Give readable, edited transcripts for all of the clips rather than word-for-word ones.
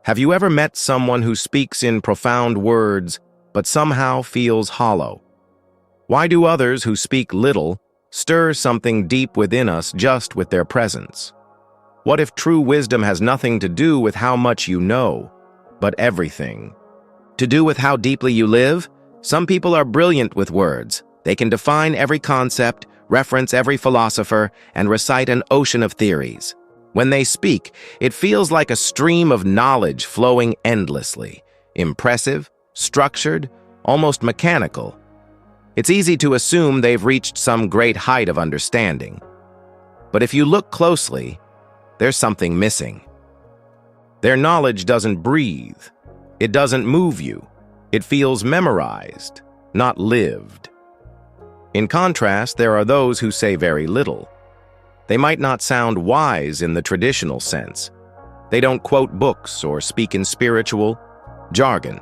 Have you ever met someone who speaks in profound words, but somehow feels hollow? Why do others who speak little stir something deep within us just with their presence? What if true wisdom has nothing to do with how much you know, but everything? To do with how deeply you live? Some people are brilliant with words. They can define every concept, reference every philosopher, and recite an ocean of theories. When they speak, it feels like a stream of knowledge flowing endlessly, impressive, structured, almost mechanical. It's easy to assume they've reached some great height of understanding. But if you look closely, there's something missing. Their knowledge doesn't breathe. It doesn't move you. It feels memorized, not lived. In contrast, there are those who say very little. They might not sound wise in the traditional sense. They don't quote books or speak in spiritual jargon.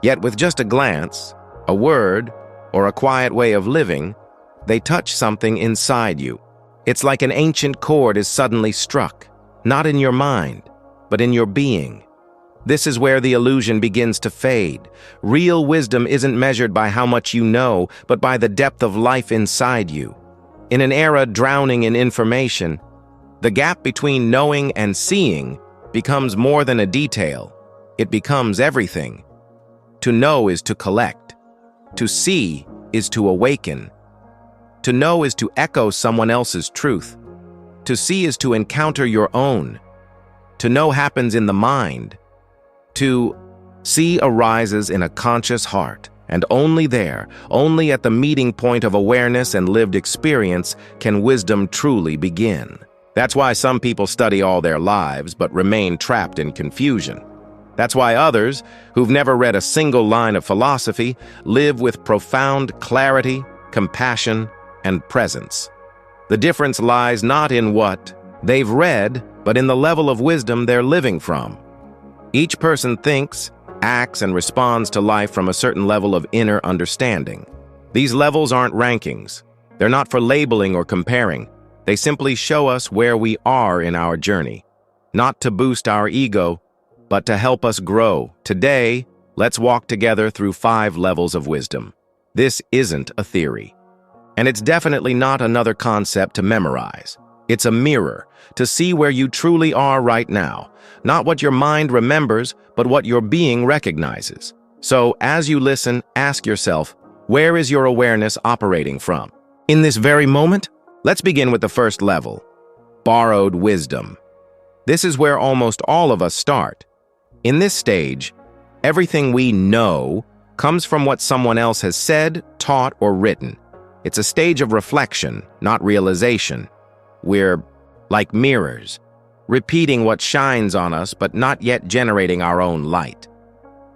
Yet with just a glance, a word, or a quiet way of living, they touch something inside you. It's like an ancient chord is suddenly struck, not in your mind, but in your being. This is where the illusion begins to fade. Real wisdom isn't measured by how much you know, but by the depth of life inside you. In an era drowning in information, the gap between knowing and seeing becomes more than a detail. It becomes everything. To know is to collect. To see is to awaken. To know is to echo someone else's truth. To see is to encounter your own. To know happens in the mind. To see arises in a conscious heart. And only there, only at the meeting point of awareness and lived experience, can wisdom truly begin. That's why some people study all their lives but remain trapped in confusion. That's why others, who've never read a single line of philosophy, live with profound clarity, compassion, and presence. The difference lies not in what they've read, but in the level of wisdom they're living from. Each person thinks, acts, and responds to life from a certain level of inner understanding. These levels aren't rankings. They're not for labeling or comparing. They simply show us where we are in our journey, not to boost our ego, but to help us grow. Today, let's walk together through 5 levels of wisdom. This isn't a theory. And it's definitely not another concept to memorize. It's a mirror to see where you truly are right now, not what your mind remembers, but what your being recognizes. So, as you listen, ask yourself, where is your awareness operating from? In this very moment? Let's begin with the first level, borrowed wisdom. This is where almost all of us start. In this stage, everything we know comes from what someone else has said, taught, or written. It's a stage of reflection, not realization. We're like mirrors, repeating what shines on us but not yet generating our own light.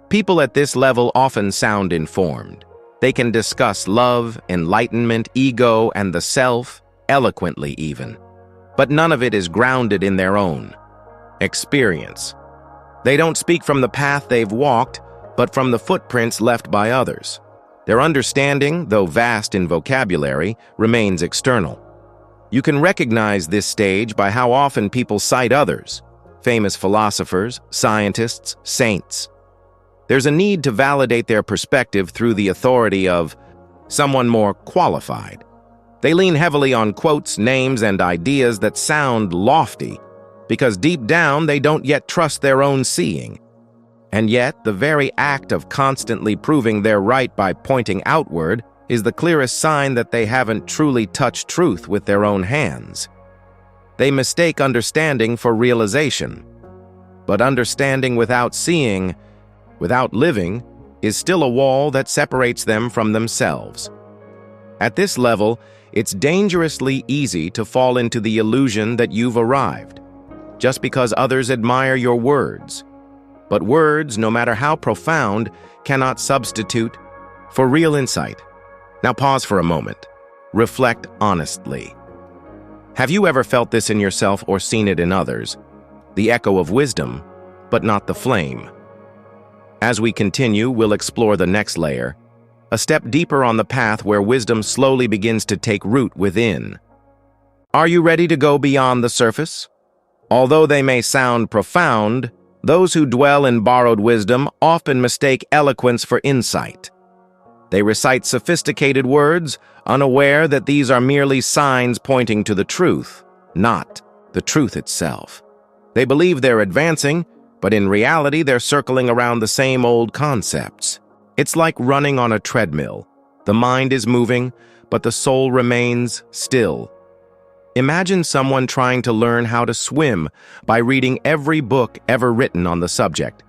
People at this level often sound informed. They can discuss love, enlightenment, ego, and the self, eloquently even. But none of it is grounded in their own experience. They don't speak from the path they've walked, but from the footprints left by others. Their understanding, though vast in vocabulary, remains external. You can recognize this stage by how often people cite others, famous philosophers, scientists, saints. There's a need to validate their perspective through the authority of someone more qualified. They lean heavily on quotes, names, and ideas that sound lofty, because deep down they don't yet trust their own seeing. And yet, the very act of constantly proving they're right by pointing outward is the clearest sign that they haven't truly touched truth with their own hands. They mistake understanding for realization. But understanding without seeing, without living, is still a wall that separates them from themselves. At this level, it's dangerously easy to fall into the illusion that you've arrived, just because others admire your words. But words, no matter how profound, cannot substitute for real insight. Now pause for a moment. Reflect honestly. Have you ever felt this in yourself or seen it in others? The echo of wisdom, but not the flame. As we continue, we'll explore the next layer, a step deeper on the path where wisdom slowly begins to take root within. Are you ready to go beyond the surface? Although they may sound profound, Those who dwell in borrowed wisdom often mistake eloquence for insight. They recite sophisticated words, unaware that these are merely signs pointing to the truth, not the truth itself. They believe they're advancing, but in reality they're circling around the same old concepts. It's like running on a treadmill. The mind is moving, but the soul remains still. Imagine someone trying to learn how to swim by reading every book ever written on the subject.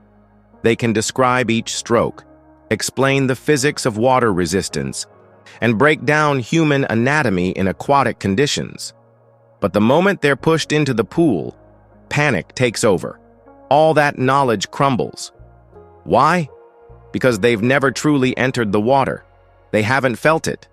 They can describe each stroke, explain the physics of water resistance, and break down human anatomy in aquatic conditions. But the moment they're pushed into the pool, panic takes over. All that knowledge crumbles. Why? Because they've never truly entered the water. They haven't felt it.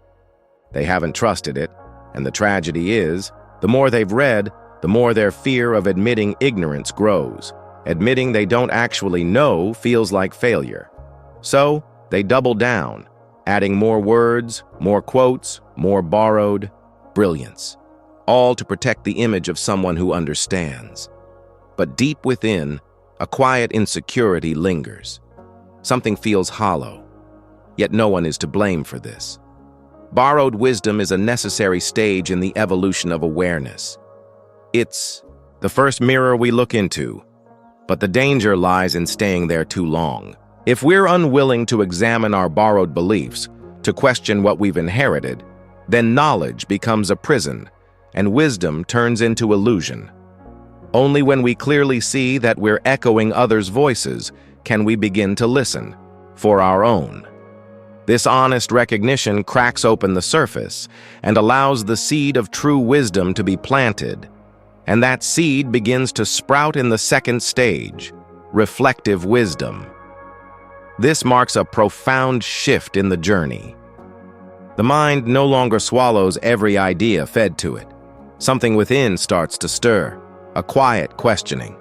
They haven't trusted it. And the tragedy is, the more they've read, the more their fear of admitting ignorance grows. Admitting they don't actually know feels like failure. So, they double down, adding more words, more quotes, more borrowed brilliance, all to protect the image of someone who understands. But deep within, a quiet insecurity lingers. Something feels hollow, yet no one is to blame for this. Borrowed wisdom is a necessary stage in the evolution of awareness. It's the first mirror we look into, but the danger lies in staying there too long. If we're unwilling to examine our borrowed beliefs, to question what we've inherited, then knowledge becomes a prison, and wisdom turns into illusion. Only when we clearly see that we're echoing others' voices can we begin to listen for our own. This honest recognition cracks open the surface and allows the seed of true wisdom to be planted. And that seed begins to sprout in the second stage, reflective wisdom. This marks a profound shift in the journey. The mind no longer swallows every idea fed to it. Something within starts to stir, a quiet questioning.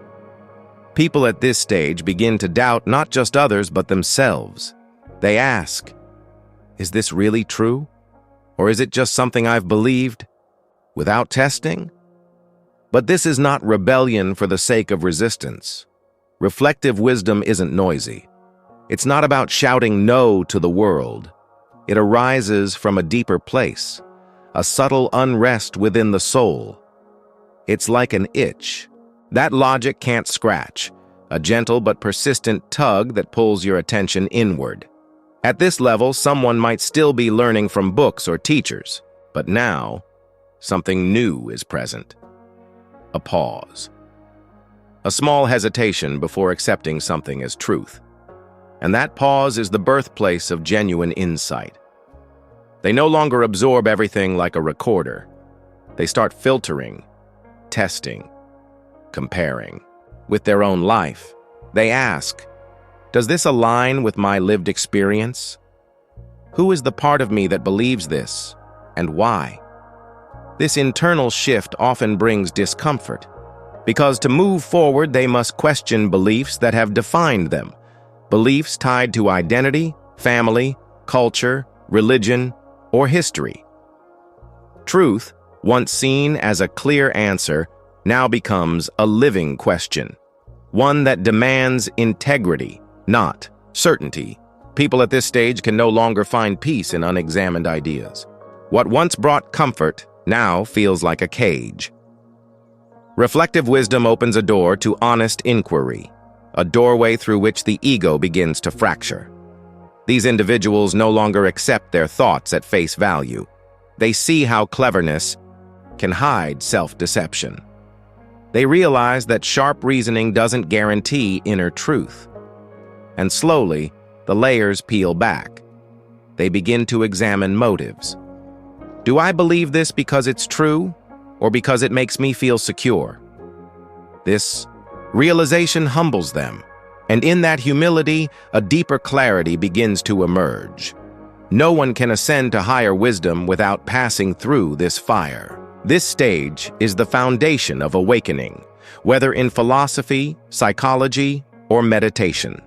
People at this stage begin to doubt not just others but themselves. They ask, is this really true? Or is it just something I've believed without testing? But this is not rebellion for the sake of resistance. Reflective wisdom isn't noisy. It's not about shouting no to the world. It arises from a deeper place, a subtle unrest within the soul. It's like an itch that logic can't scratch, a gentle but persistent tug that pulls your attention inward. At this level, someone might still be learning from books or teachers, but now, something new is present. A pause. A small hesitation before accepting something as truth. And that pause is the birthplace of genuine insight. They no longer absorb everything like a recorder. They start filtering, testing, comparing. With their own life, they ask, does this align with my lived experience? Who is the part of me that believes this, and why? This internal shift often brings discomfort, because to move forward they must question beliefs that have defined them, beliefs tied to identity, family, culture, religion, or history. Truth, once seen as a clear answer, now becomes a living question, one that demands integrity, not certainty. People at this stage can no longer find peace in unexamined ideas. What once brought comfort now feels like a cage. Reflective wisdom opens a door to honest inquiry, a doorway through which the ego begins to fracture. These individuals no longer accept their thoughts at face value. They see how cleverness can hide self-deception. They realize that sharp reasoning doesn't guarantee inner truth. And slowly, the layers peel back. They begin to examine motives. Do I believe this because it's true, or because it makes me feel secure? This realization humbles them, and in that humility, a deeper clarity begins to emerge. No one can ascend to higher wisdom without passing through this fire. This stage is the foundation of awakening, whether in philosophy, psychology, or meditation.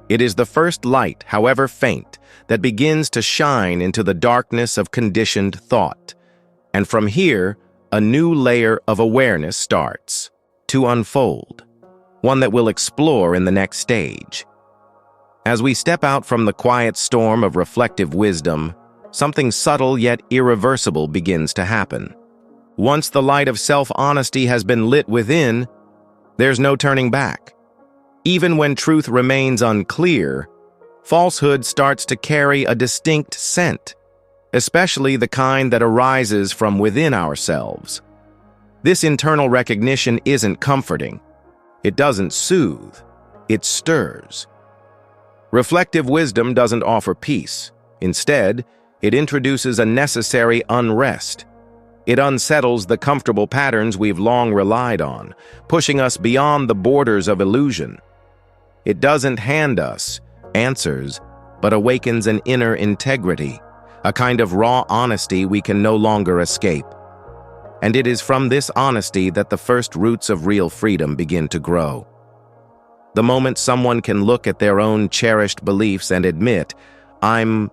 It is the first light, however faint, that begins to shine into the darkness of conditioned thought. And from here, a new layer of awareness starts to unfold. one that we'll explore in the next stage. As we step out from the quiet storm of reflective wisdom, something subtle yet irreversible begins to happen. Once the light of self-honesty has been lit within, there's no turning back. Even when truth remains unclear, falsehood starts to carry a distinct scent, especially the kind that arises from within ourselves. This internal recognition isn't comforting. It doesn't soothe. It stirs. Reflective wisdom doesn't offer peace. Instead, it introduces a necessary unrest. It unsettles the comfortable patterns we've long relied on, pushing us beyond the borders of illusion. It doesn't hand us answers, but awakens an inner integrity, a kind of raw honesty we can no longer escape. And it is from this honesty that the first roots of real freedom begin to grow. The moment someone can look at their own cherished beliefs and admit, "I'm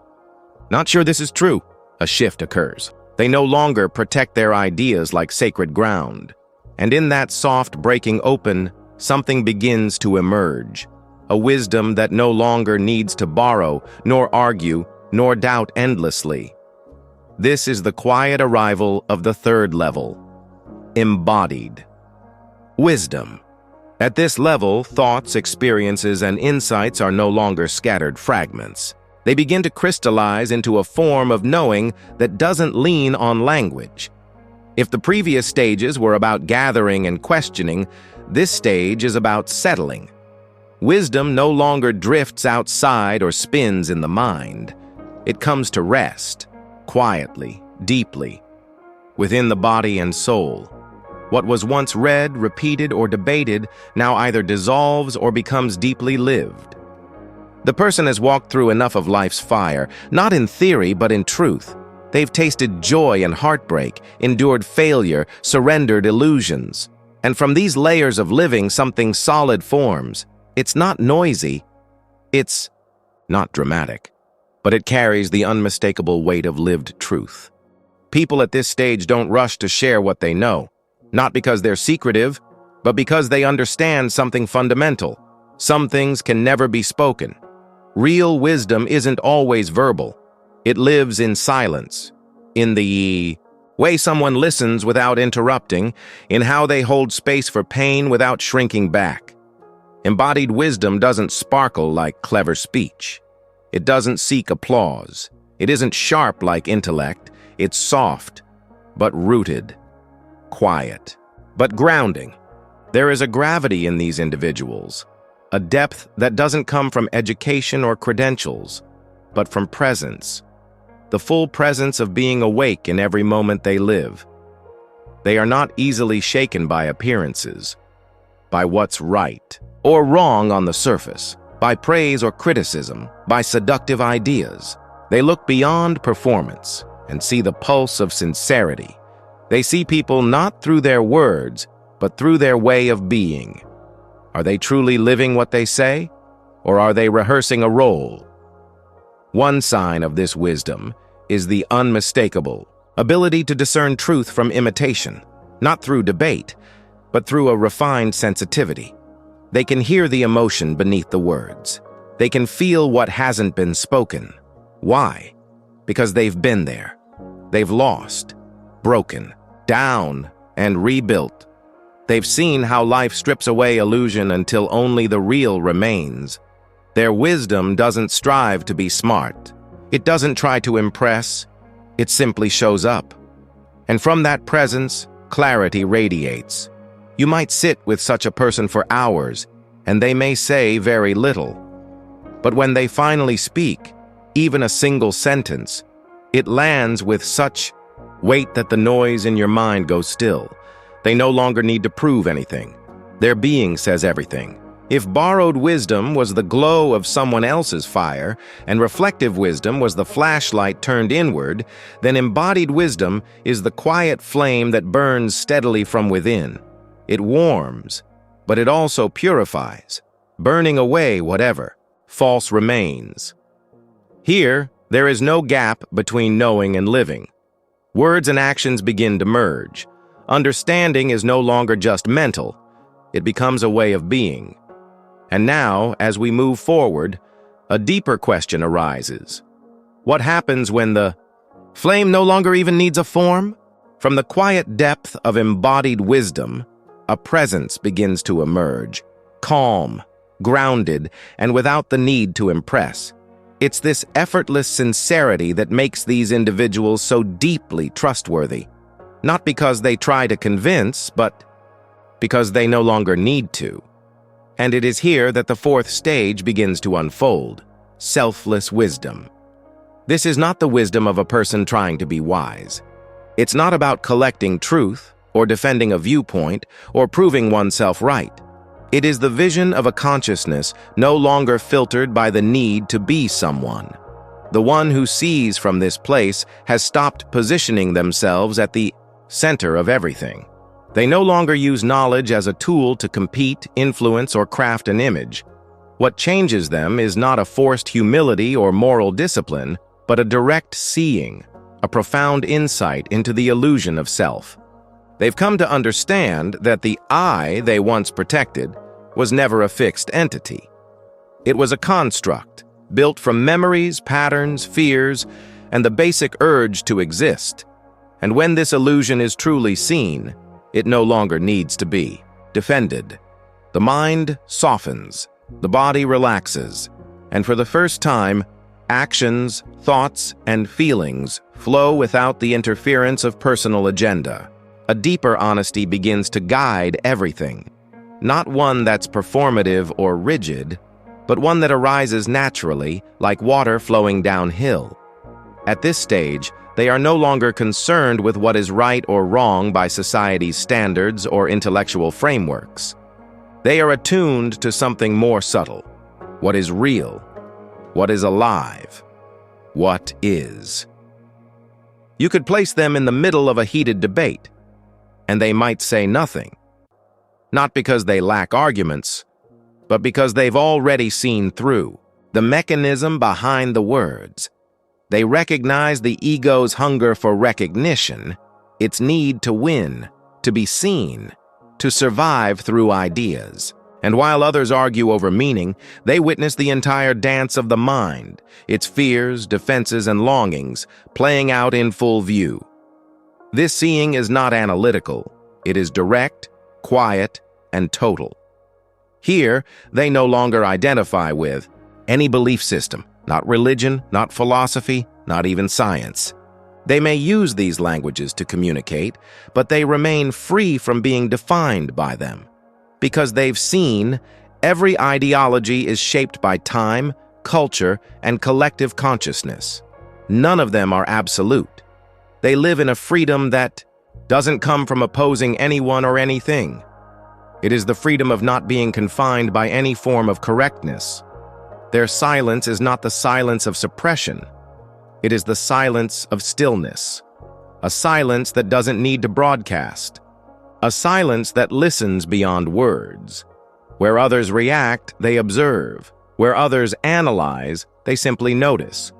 not sure this is true," a shift occurs. They no longer protect their ideas like sacred ground. And in that soft breaking open, something begins to emerge. A wisdom that no longer needs to borrow, nor argue, nor doubt endlessly. This is the quiet arrival of the third level, embodied wisdom. At this level, thoughts, experiences, and insights are no longer scattered fragments. They begin to crystallize into a form of knowing that doesn't lean on language. If the previous stages were about gathering and questioning, this stage is about settling. Wisdom no longer drifts outside or spins in the mind. It comes to rest, quietly, deeply, within the body and soul. What was once read, repeated, or debated now either dissolves or becomes deeply lived. The person has walked through enough of life's fire, not in theory but in truth. They've tasted joy and heartbreak, endured failure, surrendered illusions. And from these layers of living, something solid forms. It's not noisy, it's not dramatic, but it carries the unmistakable weight of lived truth. People at this stage don't rush to share what they know, not because they're secretive, but because they understand something fundamental. Some things can never be spoken. Real wisdom isn't always verbal. It lives in silence, in the way someone listens without interrupting, in how they hold space for pain without shrinking back. Embodied wisdom doesn't sparkle like clever speech. It doesn't seek applause. It isn't sharp like intellect. It's soft, but rooted, quiet, but grounding. There is a gravity in these individuals, a depth that doesn't come from education or credentials, but from presence, the full presence of being awake in every moment they live. They are not easily shaken by appearances, by what's right or wrong on the surface, by praise or criticism, by seductive ideas. They look beyond performance and see the pulse of sincerity. They see people not through their words, but through their way of being. Are they truly living what they say, or are they rehearsing a role? One sign of this wisdom is the unmistakable ability to discern truth from imitation, not through debate, but through a refined sensitivity. They can hear the emotion beneath the words. They can feel what hasn't been spoken. Why? Because they've been there. They've lost, broken, down, and rebuilt. They've seen how life strips away illusion until only the real remains. Their wisdom doesn't strive to be smart. It doesn't try to impress. It simply shows up. And from that presence, clarity radiates. You might sit with such a person for hours, and they may say very little. But when they finally speak, even a single sentence, it lands with such weight that the noise in your mind goes still. They no longer need to prove anything. Their being says everything. If borrowed wisdom was the glow of someone else's fire, and reflective wisdom was the flashlight turned inward, then embodied wisdom is the quiet flame that burns steadily from within. It warms, but it also purifies, burning away whatever false remains. Here, there is no gap between knowing and living. Words and actions begin to merge. Understanding is no longer just mental. It becomes a way of being. And now, as we move forward, a deeper question arises. What happens when the flame no longer even needs a form? From the quiet depth of embodied wisdom, a presence begins to emerge, calm, grounded, and without the need to impress. It's this effortless sincerity that makes these individuals so deeply trustworthy, not because they try to convince, but because they no longer need to. And it is here that the fourth stage begins to unfold, selfless wisdom. This is not the wisdom of a person trying to be wise. It's not about collecting truth, or defending a viewpoint, or proving oneself right. It is the vision of a consciousness no longer filtered by the need to be someone. The one who sees from this place has stopped positioning themselves at the center of everything. They no longer use knowledge as a tool to compete, influence, or craft an image. What changes them is not a forced humility or moral discipline, but a direct seeing, a profound insight into the illusion of self. They've come to understand that the I they once protected was never a fixed entity. It was a construct, built from memories, patterns, fears, and the basic urge to exist. And when this illusion is truly seen, it no longer needs to be defended. The mind softens, the body relaxes, and for the first time, actions, thoughts, and feelings flow without the interference of personal agenda. A deeper honesty begins to guide everything. Not one that's performative or rigid, but one that arises naturally, like water flowing downhill. At this stage, they are no longer concerned with what is right or wrong by society's standards or intellectual frameworks. They are attuned to something more subtle. What is real? What is alive? What is? You could place them in the middle of a heated debate, and they might say nothing. Not because they lack arguments, but because they've already seen through the mechanism behind the words. They recognize the ego's hunger for recognition, its need to win, to be seen, to survive through ideas. And while others argue over meaning, they witness the entire dance of the mind, its fears, defenses, and longings playing out in full view. This seeing is not analytical. It is direct, quiet, and total. Here, they no longer identify with any belief system, not religion, not philosophy, not even science. They may use these languages to communicate, but they remain free from being defined by them. Because they've seen, every ideology is shaped by time, culture, and collective consciousness. None of them are absolute. They live in a freedom that doesn't come from opposing anyone or anything. It is the freedom of not being confined by any form of correctness. Their silence is not the silence of suppression. It is the silence of stillness. A silence that doesn't need to broadcast. A silence that listens beyond words. Where others react, they observe. Where others analyze, they simply notice.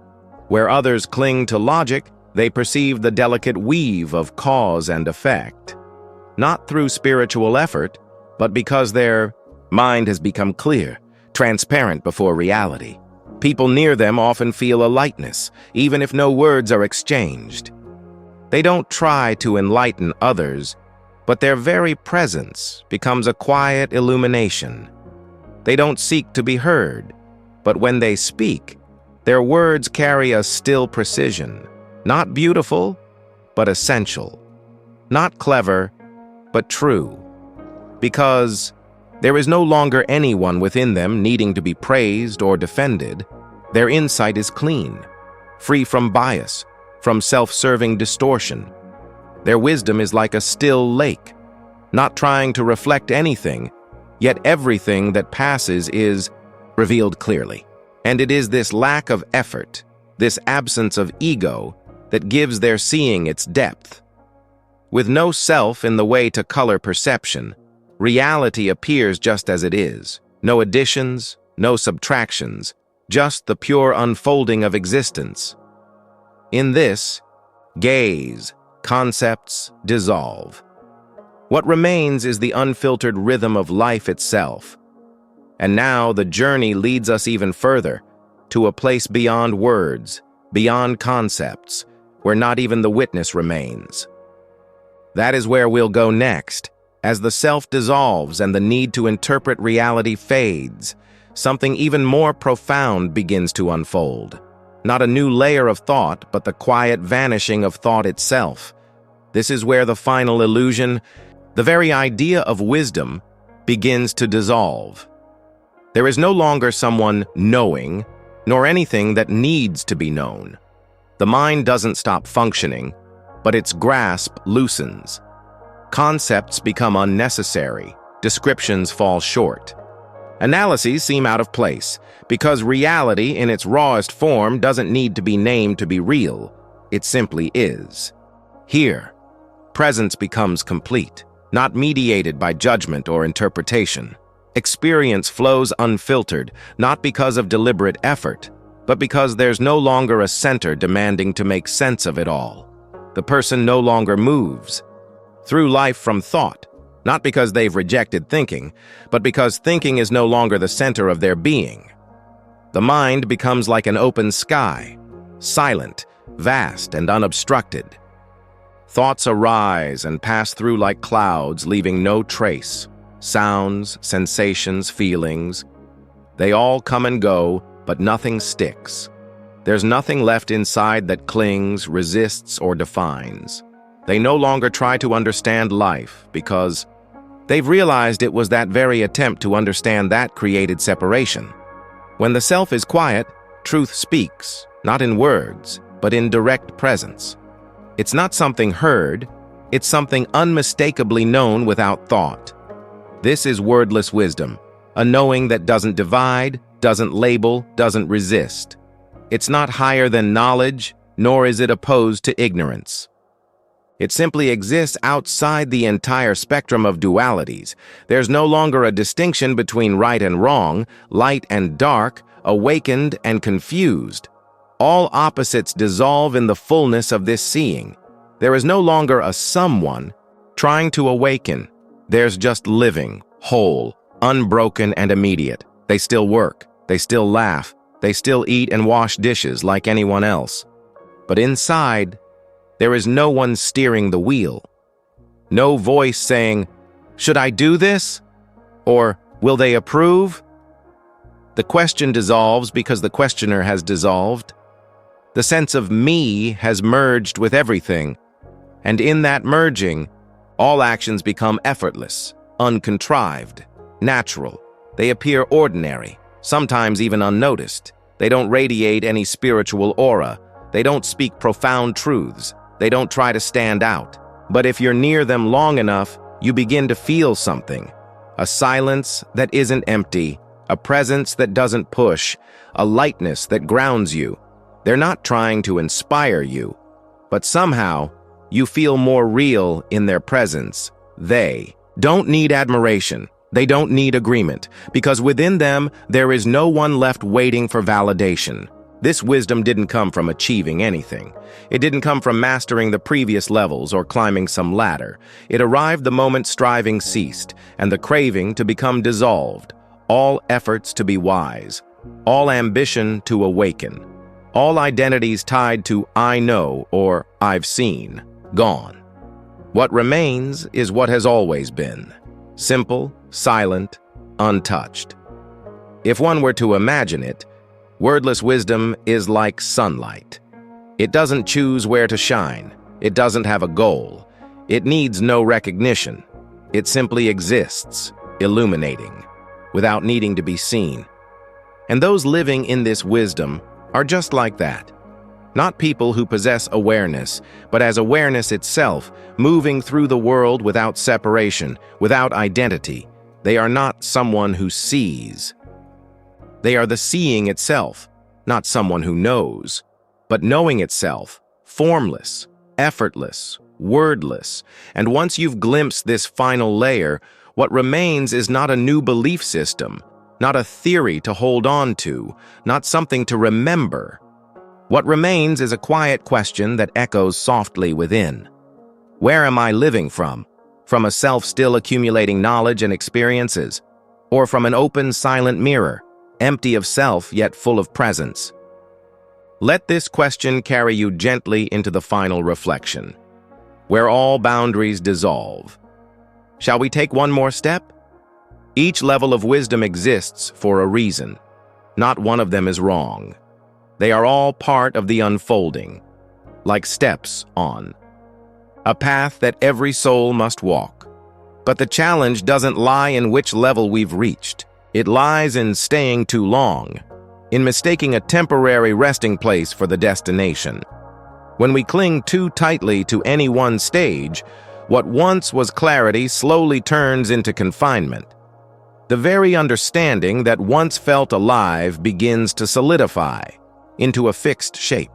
Where others cling to logic, they perceive the delicate weave of cause and effect. Not through spiritual effort, but because their mind has become clear, transparent before reality. People near them often feel a lightness, even if no words are exchanged. They don't try to enlighten others, but their very presence becomes a quiet illumination. They don't seek to be heard, but when they speak, their words carry a still precision, not beautiful, but essential, not clever, but true. Because there is no longer anyone within them needing to be praised or defended. Their insight is clean, free from bias, from self-serving distortion. Their wisdom is like a still lake, not trying to reflect anything, yet everything that passes is revealed clearly. And it is this lack of effort, this absence of ego, that gives their seeing its depth. With no self in the way to color perception, reality appears just as it is. No additions, no subtractions, just the pure unfolding of existence. In this, gaze, concepts dissolve. What remains is the unfiltered rhythm of life itself. And now the journey leads us even further, to a place beyond words, beyond concepts, where not even the witness remains. That is where we'll go next. As the self dissolves and the need to interpret reality fades, something even more profound begins to unfold. Not a new layer of thought, but the quiet vanishing of thought itself. This is where the final illusion, the very idea of wisdom, begins to dissolve. There is no longer someone knowing, nor anything that needs to be known. The mind doesn't stop functioning, but its grasp loosens. Concepts become unnecessary, descriptions fall short. Analyses seem out of place, because reality in its rawest form doesn't need to be named to be real, it simply is. Here, presence becomes complete, not mediated by judgment or interpretation. Experience flows unfiltered, not because of deliberate effort, but because there's no longer a center demanding to make sense of it all. The person no longer moves through life from thought, not because they've rejected thinking, but because thinking is no longer the center of their being. The mind becomes like an open sky, silent, vast, and unobstructed. Thoughts arise and pass through like clouds, leaving no trace. Sounds, sensations, feelings, they all come and go, but nothing sticks. There's nothing left inside that clings, resists, or defines. They no longer try to understand life because they've realized it was that very attempt to understand that created separation. When the self is quiet, truth speaks, not in words, but in direct presence. It's not something heard, it's something unmistakably known without thought. This is wordless wisdom, a knowing that doesn't divide, doesn't label, doesn't resist. It's not higher than knowledge, nor is it opposed to ignorance. It simply exists outside the entire spectrum of dualities. There's no longer a distinction between right and wrong, light and dark, awakened and confused. All opposites dissolve in the fullness of this seeing. There is no longer a someone trying to awaken. There's just living, whole, unbroken and immediate. They still work, they still laugh, they still eat and wash dishes like anyone else. But inside, there is no one steering the wheel. No voice saying, "Should I do this?" Or, "Will they approve?" The question dissolves because the questioner has dissolved. The sense of me has merged with everything, and in that merging, all actions become effortless, uncontrived, natural. They appear ordinary, sometimes even unnoticed. They don't radiate any spiritual aura. They don't speak profound truths. They don't try to stand out. But if you're near them long enough, you begin to feel something. A silence that isn't empty, a presence that doesn't push, a lightness that grounds you. They're not trying to inspire you, but somehow you feel more real in their presence. They don't need admiration. They don't need agreement, because within them there is no one left waiting for validation. This wisdom didn't come from achieving anything. It didn't come from mastering the previous levels or climbing some ladder. It arrived the moment striving ceased, and the craving to become dissolved. All efforts to be wise. All ambition to awaken. All identities tied to I know or I've seen. Gone. What remains is what has always been. Simple, silent, untouched. If one were to imagine it, wordless wisdom is like sunlight. It doesn't choose where to shine. It doesn't have a goal. It needs no recognition. It simply exists, illuminating, without needing to be seen. And those living in this wisdom are just like that. Not people who possess awareness, but as awareness itself, moving through the world without separation, without identity. They are not someone who sees. They are the seeing itself, not someone who knows, but knowing itself, formless, effortless, wordless. And once you've glimpsed this final layer, what remains is not a new belief system, not a theory to hold on to, not something to remember. What remains is a quiet question that echoes softly within. Where am I living from? From a self still accumulating knowledge and experiences, or from an open, silent mirror, empty of self yet full of presence? Let this question carry you gently into the final reflection, where all boundaries dissolve. Shall we take one more step? Each level of wisdom exists for a reason. Not one of them is wrong. They are all part of the unfolding, like steps on a path that every soul must walk. But the challenge doesn't lie in which level we've reached. It lies in staying too long, in mistaking a temporary resting place for the destination. When we cling too tightly to any one stage, what once was clarity slowly turns into confinement. The very understanding that once felt alive begins to solidify into a fixed shape.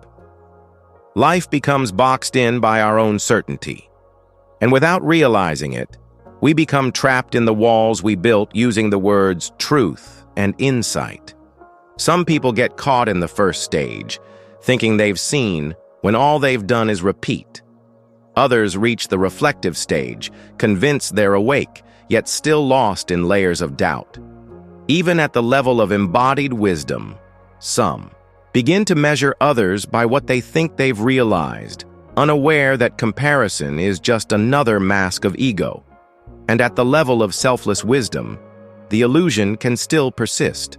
Life becomes boxed in by our own certainty, and without realizing it, we become trapped in the walls we built using the words truth and insight. Some people get caught in the first stage, thinking they've seen when all they've done is repeat. Others reach the reflective stage, convinced they're awake, yet still lost in layers of doubt. Even at the level of embodied wisdom, some begin to measure others by what they think they've realized, unaware that comparison is just another mask of ego. And at the level of selfless wisdom, the illusion can still persist.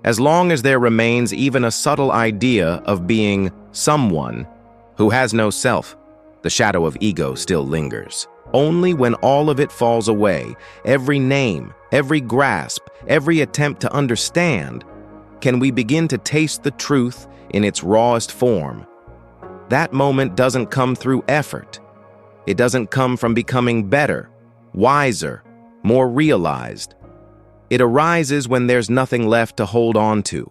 As long as there remains even a subtle idea of being someone who has no self, the shadow of ego still lingers. Only when all of it falls away, every name, every grasp, every attempt to understand, can we begin to taste the truth in its rawest form. That moment doesn't come through effort. It doesn't come from becoming better, wiser, more realized. It arises when there's nothing left to hold on to.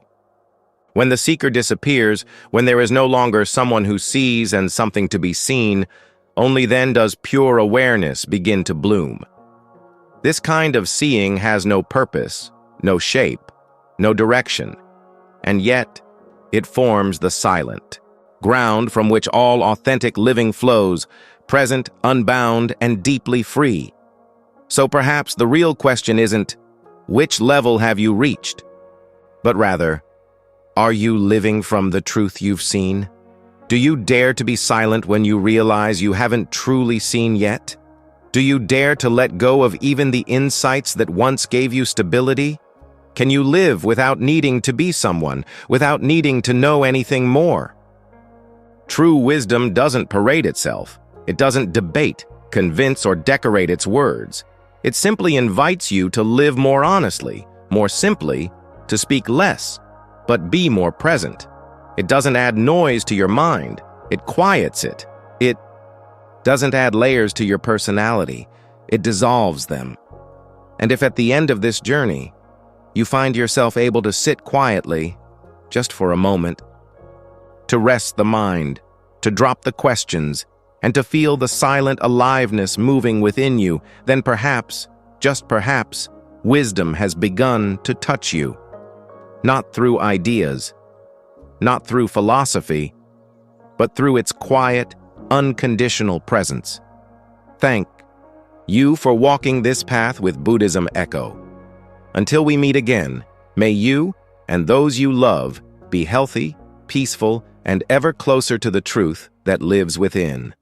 When the seeker disappears, when there is no longer someone who sees and something to be seen, only then does pure awareness begin to bloom. This kind of seeing has no purpose, no shape, no direction, and yet it forms the silent ground from which all authentic living flows, present, unbound, and deeply free. So perhaps the real question isn't, which level have you reached? But rather, are you living from the truth you've seen? Do you dare to be silent when you realize you haven't truly seen yet? Do you dare to let go of even the insights that once gave you stability? Can you live without needing to be someone, without needing to know anything more? True wisdom doesn't parade itself. It doesn't debate, convince, or decorate its words. It simply invites you to live more honestly, more simply, to speak less, but be more present. It doesn't add noise to your mind. It quiets it. It doesn't add layers to your personality. It dissolves them. And if at the end of this journey, you find yourself able to sit quietly, just for a moment, to rest the mind, to drop the questions, and to feel the silent aliveness moving within you, then perhaps, just perhaps, wisdom has begun to touch you. Not through ideas, not through philosophy, but through its quiet, unconditional presence. Thank you for walking this path with Buddhism Echo. Until we meet again, may you and those you love be healthy, peaceful, and ever closer to the truth that lives within.